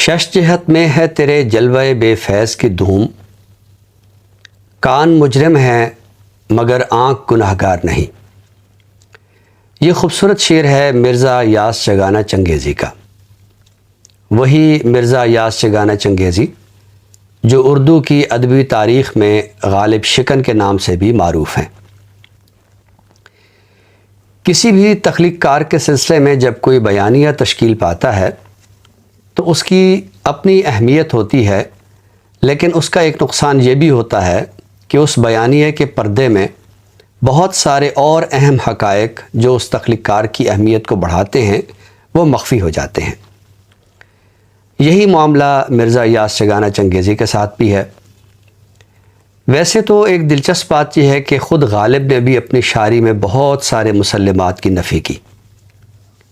شش جہت میں ہے تیرے جلوے بے فیض کی دھوم، کان مجرم ہے مگر آنکھ گناہگار نہیں۔ یہ خوبصورت شعر ہے مرزا یاس چگانا چنگیزی کا، وہی مرزا یاس چگانا چنگیزی جو اردو کی ادبی تاریخ میں غالب شکن کے نام سے بھی معروف ہیں۔ کسی بھی تخلیق کار کے سلسلے میں جب کوئی بیانیہ تشکیل پاتا ہے تو اس کی اپنی اہمیت ہوتی ہے، لیکن اس کا ایک نقصان یہ بھی ہوتا ہے کہ اس بیانیے کے پردے میں بہت سارے اور اہم حقائق جو اس تخلیق کار کی اہمیت کو بڑھاتے ہیں وہ مخفی ہو جاتے ہیں۔ یہی معاملہ مرزا یاس چگانا چنگیزی کے ساتھ بھی ہے۔ ویسے تو ایک دلچسپ بات یہ ہے کہ خود غالب نے بھی اپنی شاعری میں بہت سارے مسلمات کی نفی کی۔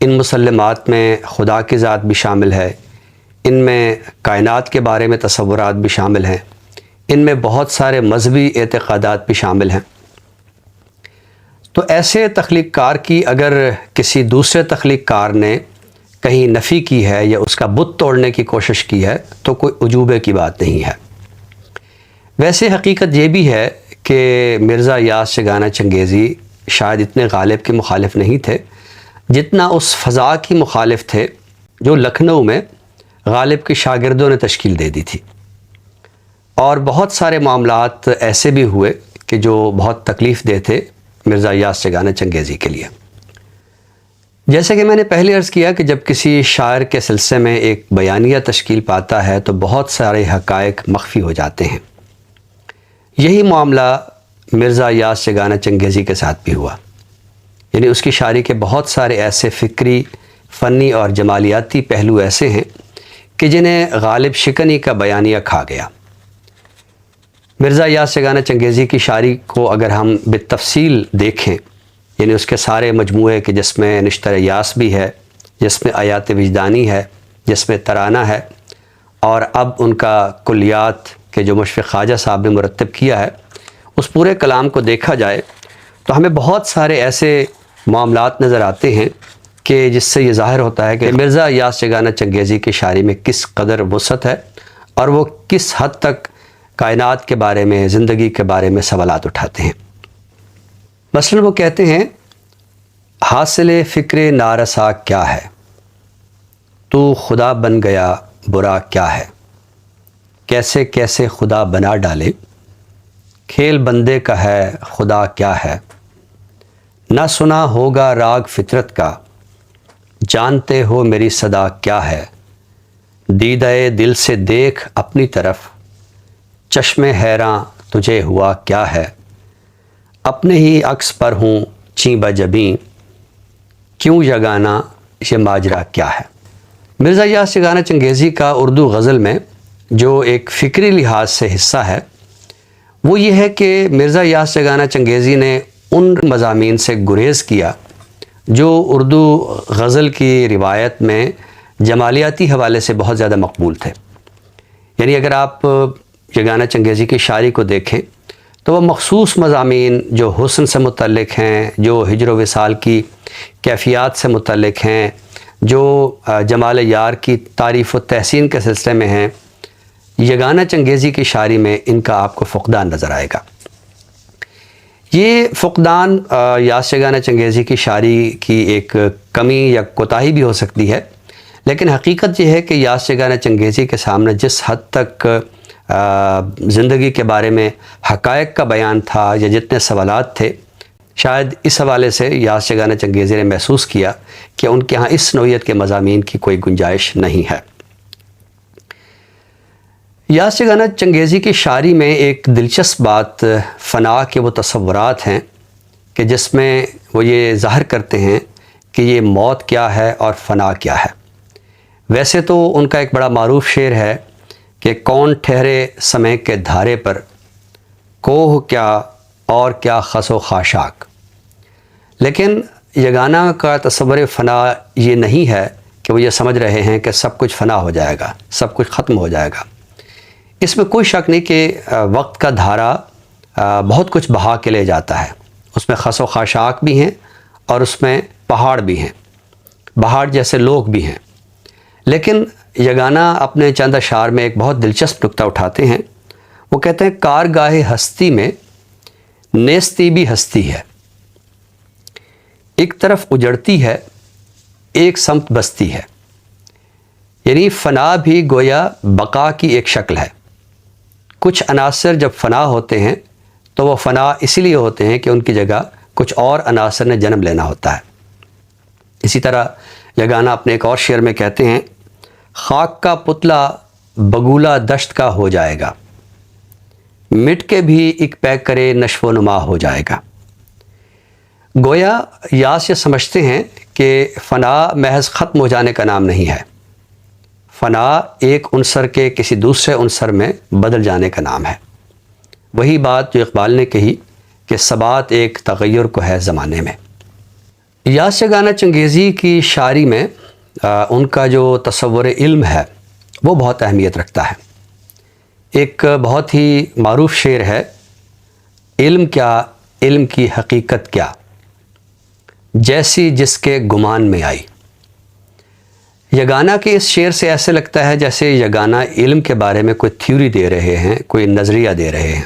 ان مسلمات میں خدا کی ذات بھی شامل ہے، ان میں کائنات کے بارے میں تصورات بھی شامل ہیں، ان میں بہت سارے مذہبی اعتقادات بھی شامل ہیں۔ تو ایسے تخلیق کار کی اگر کسی دوسرے تخلیق کار نے کہیں نفی کی ہے یا اس کا بت توڑنے کی کوشش کی ہے تو کوئی عجوبے کی بات نہیں ہے۔ ویسے حقیقت یہ بھی ہے کہ مرزا یاس چگانا چنگیزی شاید اتنے غالب کے مخالف نہیں تھے جتنا اس فضا کی مخالف تھے جو لکھنؤ میں غالب کے شاگردوں نے تشکیل دے دی تھی۔ اور بہت سارے معاملات ایسے بھی ہوئے کہ جو بہت تکلیف دہ تھے مرزا یاس چگانا چنگیزی کے لیے۔ جیسے کہ میں نے پہلے عرض کیا کہ جب کسی شاعر کے سلسلے میں ایک بیانیہ تشکیل پاتا ہے تو بہت سارے حقائق مخفی ہو جاتے ہیں۔ یہی معاملہ مرزا یاس چگانا چنگیزی کے ساتھ بھی ہوا، یعنی اس کی شاعری کے بہت سارے ایسے فکری، فنی اور جمالیاتی پہلو ایسے ہیں کہ جنہیں غالب شکنی کا بیانیہ کھا گیا۔ مرزا یاس چگانا چنگیزی کی شاعری کو اگر ہم بالتفصیل دیکھیں، یعنی اس کے سارے مجموعے کہ جس میں نشتر یاس بھی ہے، جس میں آیات وجدانی ہے، جس میں ترانہ ہے، اور اب ان کا کلیات کہ جو مشفق خواجہ صاحب نے مرتب کیا ہے، اس پورے کلام کو دیکھا جائے تو ہمیں بہت سارے ایسے معاملات نظر آتے ہیں کہ جس سے یہ ظاہر ہوتا ہے کہ مرزا یاس چگانا چنگیزی کی شاعری میں کس قدر وسعت ہے اور وہ کس حد تک کائنات کے بارے میں، زندگی کے بارے میں سوالات اٹھاتے ہیں۔ مثلا وہ کہتے ہیں، حاصل فکر نارسا کیا ہے، تو خدا بن گیا برا کیا ہے، کیسے کیسے خدا بنا ڈالے، کھیل بندے کا ہے خدا کیا ہے، نہ سنا ہوگا راگ فطرت کا، جانتے ہو میری صدا کیا ہے، دیدہ دل سے دیکھ اپنی طرف، چشم حیراں تجھے ہوا کیا ہے، اپنے ہی عکس پر ہوں چیں بجبیں، کیوں یگانا یہ ماجرا کیا ہے۔ مرزا یاس چگانا چنگیزی کا اردو غزل میں جو ایک فکری لحاظ سے حصہ ہے وہ یہ ہے کہ مرزا یاس چگانا چنگیزی نے ان مضامین سے گریز کیا جو اردو غزل کی روایت میں جمالیاتی حوالے سے بہت زیادہ مقبول تھے۔ یعنی اگر آپ چگانا چنگیزی کی شاعری کو دیکھیں تو وہ مخصوص مضامین جو حسن سے متعلق ہیں، جو ہجر و وصال کی کیفیات سے متعلق ہیں، جو جمال یار کی تعریف و تحسین کے سلسلے میں ہیں، یگانہ چنگیزی کی شاعری میں ان کا آپ کو فقدان نظر آئے گا۔ یہ فقدان یاس چگانا چنگیزی کی شاعری کی ایک کمی یا کوتاہی بھی ہو سکتی ہے، لیکن حقیقت یہ ہے کہ یاس چگانا چنگیزی کے سامنے جس حد تک زندگی کے بارے میں حقائق کا بیان تھا یا جتنے سوالات تھے، شاید اس حوالے سے یاس چگانا چنگیزی نے محسوس کیا کہ ان کے ہاں اس نوعیت کے مضامین کی کوئی گنجائش نہیں ہے۔ یاس چگانا چنگیزی کی شاعری میں ایک دلچسپ بات فنا کے وہ تصورات ہیں کہ جس میں وہ یہ ظاہر کرتے ہیں کہ یہ موت کیا ہے اور فنا کیا ہے۔ ویسے تو ان کا ایک بڑا معروف شعر ہے کہ کون ٹھہرے سمے کے دھارے پر، کوہ کیا اور کیا خس و خاشاک، لیکن یگانہ کا تصور فنا یہ نہیں ہے کہ وہ یہ سمجھ رہے ہیں کہ سب کچھ فنا ہو جائے گا، سب کچھ ختم ہو جائے گا۔ اس میں کوئی شک نہیں کہ وقت کا دھارا بہت کچھ بہا کے لے جاتا ہے، اس میں خس و خاشاک بھی ہیں اور اس میں پہاڑ بھی ہیں، پہاڑ جیسے لوگ بھی ہیں، لیکن یگانہ اپنے چند اشعار میں ایک بہت دلچسپ نکتہ اٹھاتے ہیں. وہ کہتے ہیں کارگاہ ہستی میں نیستی بھی ہستی ہے، ایک طرف اجڑتی ہے ایک سمت بستی ہے. یعنی فنا بھی گویا بقا کی ایک شکل ہے. کچھ عناصر جب فنا ہوتے ہیں تو وہ فنا اسی لیے ہوتے ہیں کہ ان کی جگہ کچھ اور عناصر نے جنم لینا ہوتا ہے. اسی طرح یگانہ اپنے ایک اور شعر میں کہتے ہیں خاک کا پتلا بگولا دشت کا ہو جائے گا، مٹ کے بھی ایک پیک کرے نشو و نما ہو جائے گا. گویا یاس یہ سمجھتے ہیں کہ فنا محض ختم ہو جانے کا نام نہیں ہے، فنا ایک عنصر کے کسی دوسرے عنصر میں بدل جانے کا نام ہے. وہی بات جو اقبال نے کہی کہ ثبات ایک تغیر کو ہے زمانے میں. یاس یگانہ چنگیزی کی شاعری میں ان کا جو تصور علم ہے وہ بہت اہمیت رکھتا ہے. ایک بہت ہی معروف شعر ہے علم کیا علم کی حقیقت کیا جیسی جس کے گمان میں آئی. یگانہ کے اس شعر سے ایسے لگتا ہے جیسے یگانہ علم کے بارے میں کوئی تھیوری دے رہے ہیں، کوئی نظریہ دے رہے ہیں.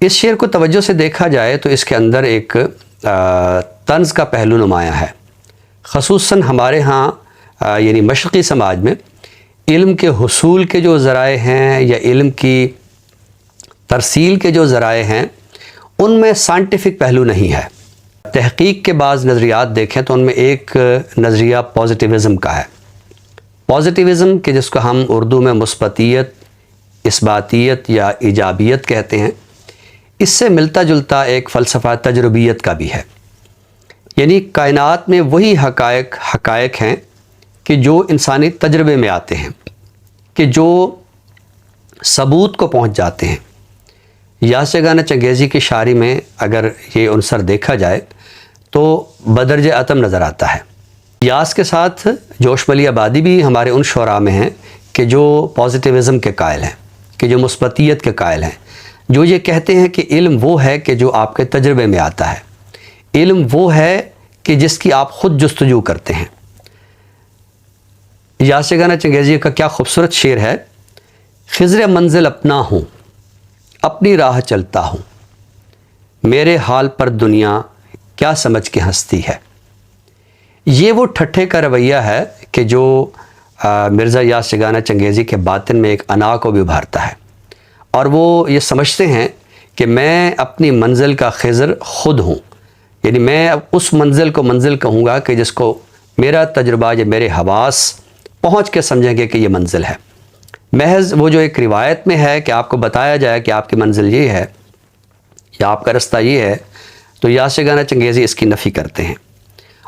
اس شعر کو توجہ سے دیکھا جائے تو اس کے اندر ایک طنز کا پہلو نمایاں ہے. خصوصاً ہمارے ہاں یعنی مشرقی سماج میں علم کے حصول کے جو ذرائع ہیں یا علم کی ترسیل کے جو ذرائع ہیں ان میں سائنٹیفک پہلو نہیں ہے. تحقیق کے بعض نظریات دیکھیں تو ان میں ایک نظریہ پازیٹیوزم کا ہے. پازیٹیوزم کہ جس کو ہم اردو میں مثبتیت، اثباتیت یا ایجابیت کہتے ہیں، اس سے ملتا جلتا ایک فلسفہ تجربیت کا بھی ہے. یعنی کائنات میں وہی حقائق ہیں کہ جو انسانی تجربے میں آتے ہیں، کہ جو ثبوت کو پہنچ جاتے ہیں. یاس یگانہ چنگیزی کی شاعری میں اگر یہ عنصر دیکھا جائے تو بدرجہ عتم نظر آتا ہے. یاس کے ساتھ جوش ملی آبادی بھی ہمارے ان شعراء میں ہیں کہ جو پازیٹیوزم کے قائل ہیں، کہ جو مثبتیت کے قائل ہیں، جو یہ کہتے ہیں کہ علم وہ ہے کہ جو آپ کے تجربے میں آتا ہے، علم وہ ہے کہ جس کی آپ خود جستجو کرتے ہیں. یاس یگانہ چنگیزی کا کیا خوبصورت شعر ہے خضر منزل اپنا ہوں اپنی راہ چلتا ہوں، میرے حال پر دنیا کیا سمجھ کے ہنستی ہے. یہ وہ ٹھٹھے کا رویہ ہے کہ جو مرزا یاس یگانہ چنگیزی کے باطن میں ایک انا کو بھی ابھارتا ہے، اور وہ یہ سمجھتے ہیں کہ میں اپنی منزل کا خضر خود ہوں. یعنی میں اب اس منزل کو منزل کہوں گا کہ جس کو میرا تجربہ یا میرے حواس پہنچ کے سمجھیں گے کہ یہ منزل ہے. محض وہ جو ایک روایت میں ہے کہ آپ کو بتایا جائے کہ آپ کی منزل یہ ہے یا آپ کا رستہ یہ ہے، تو یاس یگانہ چنگیزی اس کی نفی کرتے ہیں.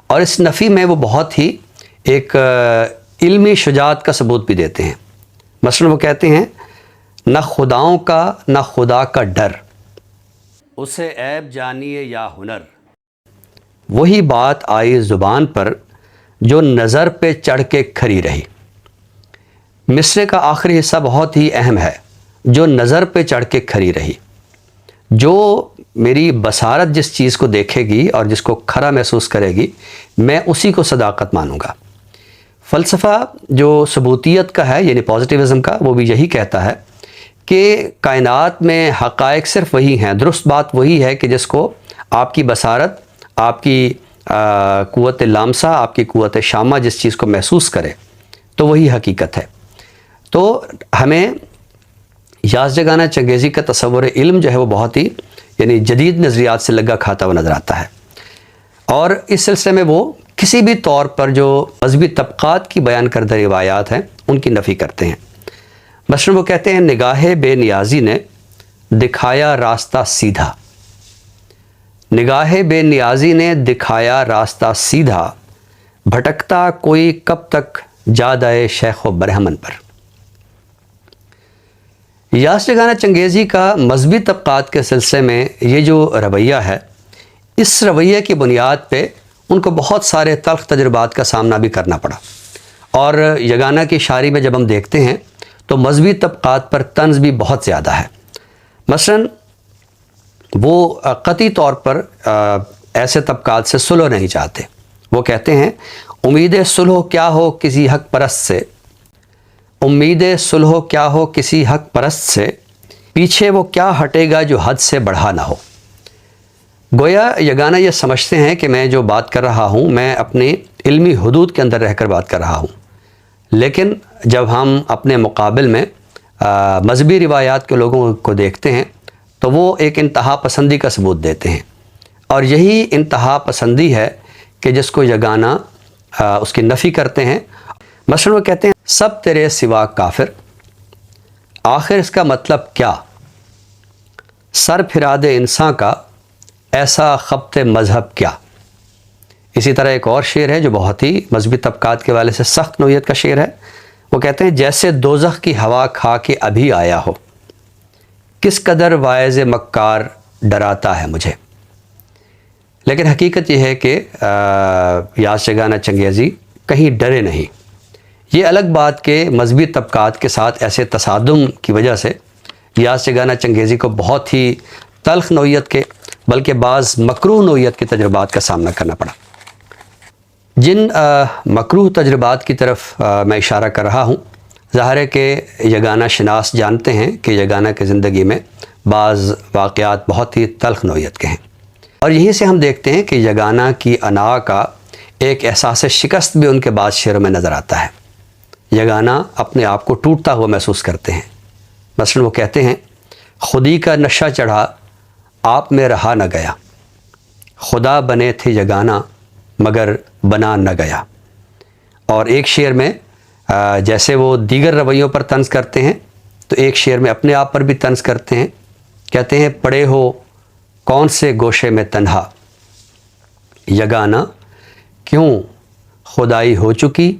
اور اس نفی میں وہ بہت ہی ایک علمی شجاعت کا ثبوت بھی دیتے ہیں. مثلا وہ کہتے ہیں نہ خداؤں کا نہ خدا کا ڈر، اسے عیب جانیے یا ہنر، وہی بات آئی زبان پر جو نظر پہ چڑھ کے کھری رہی. مصرے کا آخری حصہ بہت ہی اہم ہے، جو نظر پہ چڑھ کے کھری رہی. جو میری بصارت جس چیز کو دیکھے گی اور جس کو کھرا محسوس کرے گی، میں اسی کو صداقت مانوں گا. فلسفہ جو ثبوتیت کا ہے یعنی پازیٹیوزم کا، وہ بھی یہی کہتا ہے کہ کائنات میں حقائق صرف وہی ہیں، درست بات وہی ہے کہ جس کو آپ کی بصارت، آپ کی قوت لامسہ، آپ کی قوت شامہ جس چیز کو محسوس کرے تو وہی حقیقت ہے. تو ہمیں یاس یگانہ چنگیزی کا تصور علم جو ہے وہ بہت ہی یعنی جدید نظریات سے لگا کھاتا ہوا نظر آتا ہے. اور اس سلسلے میں وہ کسی بھی طور پر جو مذہبی طبقات کی بیان کردہ روایات ہیں ان کی نفی کرتے ہیں. مثلا وہ کہتے ہیں نگاہ بے نیازی نے دکھایا راستہ سیدھا، نگاہ بے نیازی نے دکھایا راستہ سیدھا، بھٹکتا کوئی کب تک جادائے شیخ و برہمن پر. یاس یگانہ چنگیزی کا مذہبی طبقات کے سلسلے میں یہ جو رویہ ہے، اس رویے کی بنیاد پہ ان کو بہت سارے تلخ تجربات کا سامنا بھی کرنا پڑا. اور یگانہ کی شاعری میں جب ہم دیکھتے ہیں تو مذہبی طبقات پر طنز بھی بہت زیادہ ہے. مثلا وہ قطعی طور پر ایسے طبقات سے صلح نہیں چاہتے. وہ کہتے ہیں امید صلح کیا ہو کسی حق پرست سے، امید صلح و کیا ہو کسی حق پرست سے، پیچھے وہ کیا ہٹے گا جو حد سے بڑھا نہ ہو۔ گویا یگانہ یہ سمجھتے ہیں کہ میں جو بات کر رہا ہوں میں اپنے علمی حدود کے اندر رہ کر بات کر رہا ہوں، لیکن جب ہم اپنے مقابل میں مذہبی روایات کے لوگوں کو دیکھتے ہیں تو وہ ایک انتہا پسندی کا ثبوت دیتے ہیں، اور یہی انتہا پسندی ہے کہ جس کو یگانہ اس کی نفی کرتے ہیں۔ مثلا وہ کہتے ہیں سب تیرے سوا کافر، آخر اس کا مطلب کیا؟ سر پھرا دے انسان کا ایسا خبط مذہب کیا۔ اسی طرح ایک اور شعر ہے جو بہت ہی مذہبی طبقات کے والے سے سخت نوعیت کا شعر ہے، وہ کہتے ہیں جیسے دوزخ کی ہوا کھا کے ابھی آیا ہو، کس قدر واعظ مکار ڈراتا ہے مجھے۔ لیکن حقیقت یہ ہے کہ یاس یگانہ چنگیزی کہیں ڈرے نہیں۔ یہ الگ بات کہ مذہبی طبقات کے ساتھ ایسے تصادم کی وجہ سے یاس یگانہ چنگیزی کو بہت ہی تلخ نوعیت کے بلکہ بعض مکروہ نوعیت کے تجربات کا سامنا کرنا پڑا۔ جن مکروہ تجربات کی طرف میں اشارہ کر رہا ہوں، ظاہر ہے کہ یگانہ شناس جانتے ہیں کہ یگانہ کی زندگی میں بعض واقعات بہت ہی تلخ نوعیت کے ہیں، اور یہیں سے ہم دیکھتے ہیں کہ یگانہ کی انا کا ایک احساس شکست بھی ان کے بعض شعروں میں نظر آتا ہے۔ یگانہ اپنے آپ کو ٹوٹتا ہوا محسوس کرتے ہیں۔ مثلا وہ کہتے ہیں خودی کا نشہ چڑھا آپ میں رہا نہ گیا، خدا بنے تھے یگانہ مگر بنا نہ گیا۔ اور ایک شعر میں جیسے وہ دیگر رویوں پر طنز کرتے ہیں تو ایک شعر میں اپنے آپ پر بھی طنز کرتے ہیں، کہتے ہیں پڑے ہو کون سے گوشے میں تنہا، یگانہ کیوں خدائی ہو چکی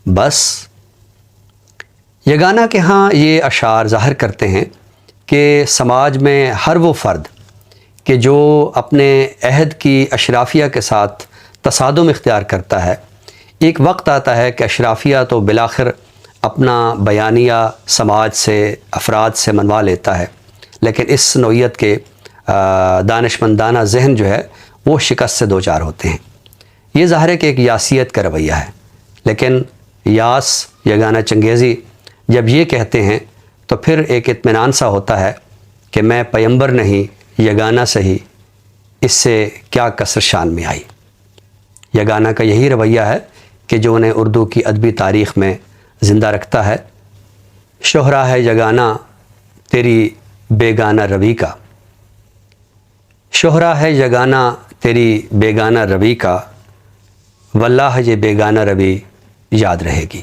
بس۔ یگانہ کے ہاں یہ اشعار ظاہر کرتے ہیں کہ سماج میں ہر وہ فرد کہ جو اپنے عہد کی اشرافیہ کے ساتھ تصادم اختیار کرتا ہے، ایک وقت آتا ہے کہ اشرافیہ تو بالآخر اپنا بیانیہ سماج سے افراد سے منوا لیتا ہے، لیکن اس نوعیت کے دانشمندانہ ذہن جو ہے وہ شکست سے دوچار ہوتے ہیں۔ یہ ظاہر ہے کہ ایک یاسیت کا رویہ ہے، لیکن یاس یگانہ چنگیزی جب یہ کہتے ہیں تو پھر ایک اطمینان سا ہوتا ہے کہ میں پیمبر نہیں یگانہ سہی، اس سے کیا کسر شان میں آئی۔ یگانہ کا یہی رویہ ہے کہ جو انہیں اردو کی ادبی تاریخ میں زندہ رکھتا ہے۔ شہرا ہے یگانہ تیری بیگانہ روی کا، شہرا ہے یگانہ تیری بیگانہ روی کا، واللہ یہ بیگانہ روی یاد رہے گی۔